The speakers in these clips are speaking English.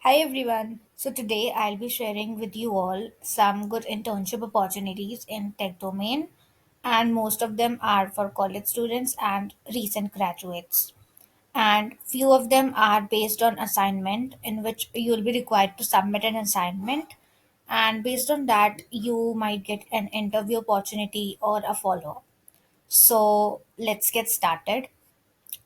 Hi everyone. So today I'll be sharing with you all some good internship opportunities in tech domain, and most of them are for college students and recent graduates. And few of them are based on assignment in which you'll be required to submit an assignment, and based on that you might get an interview opportunity or a follow-up. So let's get started.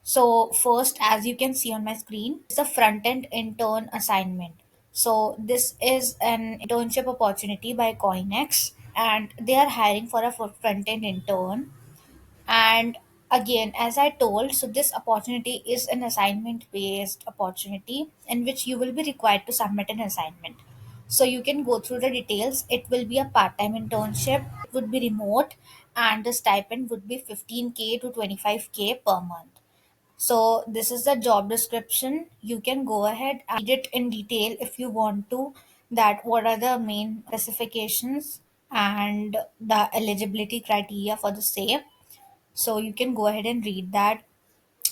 So first, as you can see on my screen, it's a front-end intern assignment. So this is an internship opportunity by KoinX, and they are hiring for a front-end intern. And again, as I told, so this opportunity is an assignment-based opportunity in which you will be required to submit an assignment. So you can go through the details. It will be a part-time internship. It would be remote, and the stipend would be 15K to 25K per month. So this is the job description. You can go ahead and read it in detail if you want to, that what are the main specifications and the eligibility criteria for the same. So you can go ahead and read that.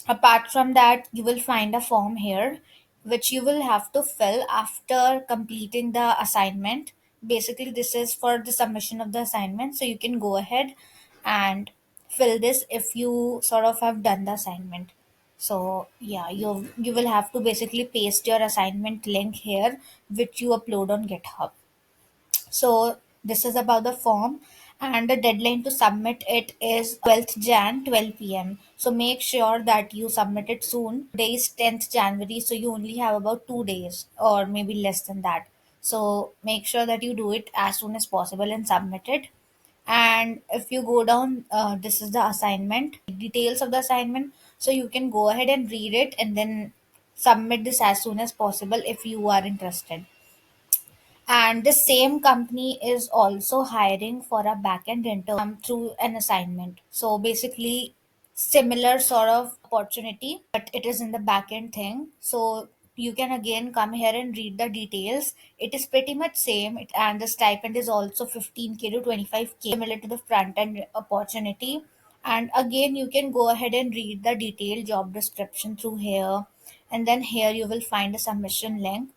Apart from that, you will find a form here which you will have to fill after completing the assignment. Basically, this is for the submission of the assignment. So you can go ahead and fill this if you sort of have done the assignment. So yeah, you will have to basically paste your assignment link here, which you upload on GitHub. So this is about the form, and the deadline to submit it is 12th Jan 12 p.m. So make sure that you submit it soon. Today is 10th January, so you only have about 2 days or maybe less than that. So make sure that you do it as soon as possible and submit it. And if you go down, this is the assignment, details of the assignment. So you can go ahead and read it and then submit this as soon as possible if you are interested. And the same company is also hiring for a backend intern through an assignment. So basically, similar sort of opportunity, but it is in the backend thing. So you can again come here and read the details. It is pretty much same, and the stipend is also 15K to 25K, similar to the front end opportunity. And again, you can go ahead and read the detailed job description through here, and then here you will find a submission link.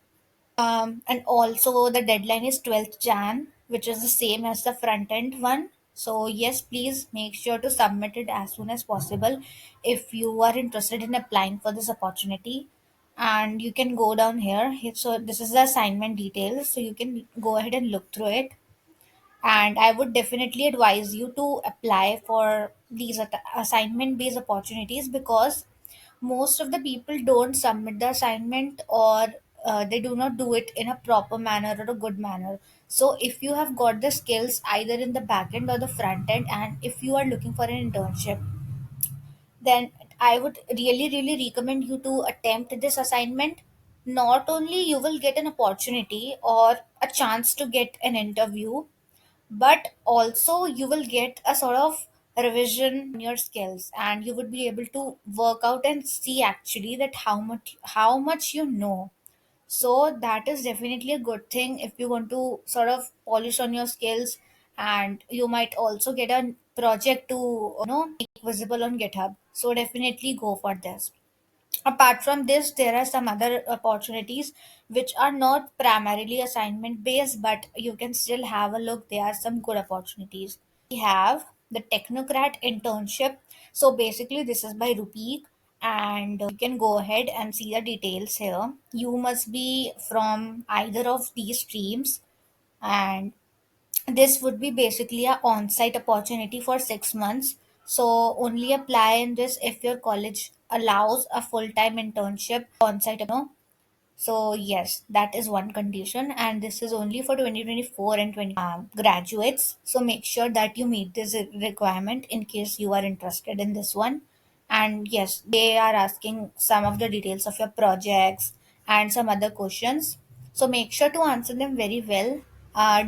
And also the deadline is 12th Jan, which is the same as the front end one. So yes, please make sure to submit it as soon as possible if you are interested in applying for this opportunity. And you can go down here. So this is the assignment details. So you can go ahead and look through it, and I would definitely advise you to apply for these assignment based opportunities, because most of the people don't submit the assignment, or they do not do it in a proper manner or a good manner. So if you have got the skills either in the back end or the front end, and if you are looking for an internship, then I would really recommend you to attempt this assignment. Not only you will get an opportunity or a chance to get an interview, but also you will get a sort of revision on your skills, and you would be able to work out and see actually that how much you know. So that is definitely a good thing if you want to sort of polish on your skills, and you might also get a project to make visible on GitHub. So definitely go for this. Apart from this, there are some other opportunities which are not primarily assignment based, but you can still have a look. There are some good opportunities. We have the Technocrat internship. So basically, this is by Rupeek, and you can go ahead and see the details here. You must be from either of these streams, and this would be basically a on-site opportunity for 6 months. So only apply in this if your college allows a full-time internship on-site. So yes, that is one condition, and this is only for 2024 and 20 graduates. So make sure that you meet this requirement in case you are interested in this one. And yes, they are asking some of the details of your projects and some other questions. So make sure to answer them very well.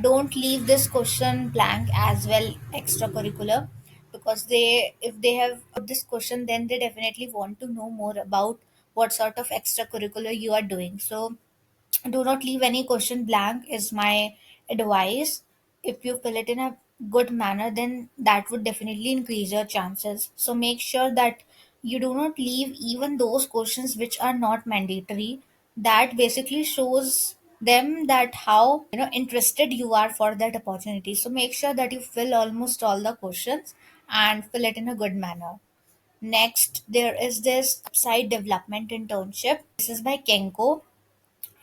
Don't leave this question blank as well, extracurricular, because if they have put this question, then they definitely want to know more about what sort of extracurricular you are doing. So do not leave any question blank is my advice. If you fill it in a good manner, then that would definitely increase your chances. So make sure that you do not leave even those questions which are not mandatory, that basically shows them that how interested you are for that opportunity. So make sure that you fill almost all the questions and fill it in a good manner. Next, there is this site development internship. This is by Kenko,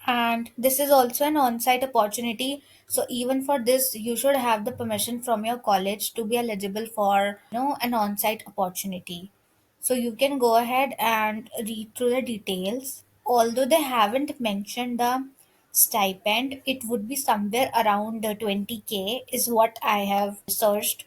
and this is also an on-site opportunity. So even for this, you should have the permission from your college to be eligible for an on-site opportunity. So you can go ahead and read through the details. Although they haven't mentioned the stipend, it would be somewhere around 20K is what I have searched.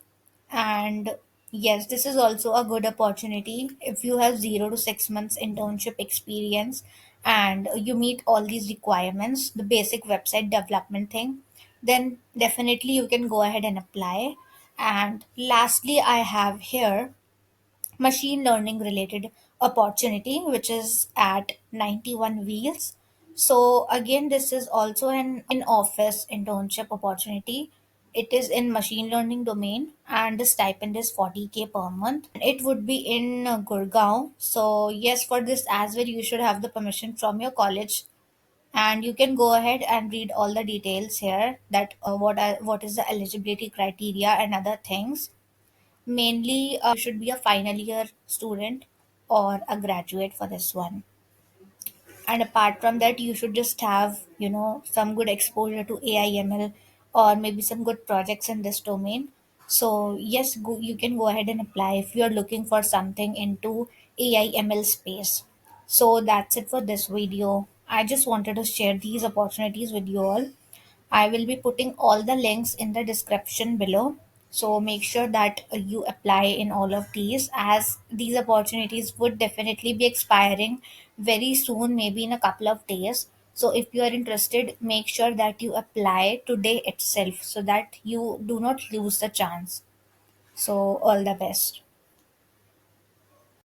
And yes, this is also a good opportunity if you have 0 to 6 months internship experience and you meet all these requirements, the basic website development thing, then definitely you can go ahead and apply. And lastly, I have here machine learning related opportunity, which is at 91 wheels. So again, this is also an in office internship opportunity. It is in machine learning domain and the stipend is 40K per month. It would be in Gurgaon. So yes, for this as well, you should have the permission from your college, and you can go ahead and read all the details here, that what is the eligibility criteria and other things. Mainly, you should be a final year student or a graduate for this one. And apart from that, you should just have, some good exposure to AI/ML or maybe some good projects in this domain. So, yes, you can go ahead and apply if you're looking for something into AI/ML space. So, that's it for this video. I just wanted to share these opportunities with you all. I will be putting all the links in the description below. So make sure that you apply in all of these, as these opportunities would definitely be expiring very soon, maybe in a couple of days. So if you are interested, make sure that you apply today itself so that you do not lose the chance. So all the best.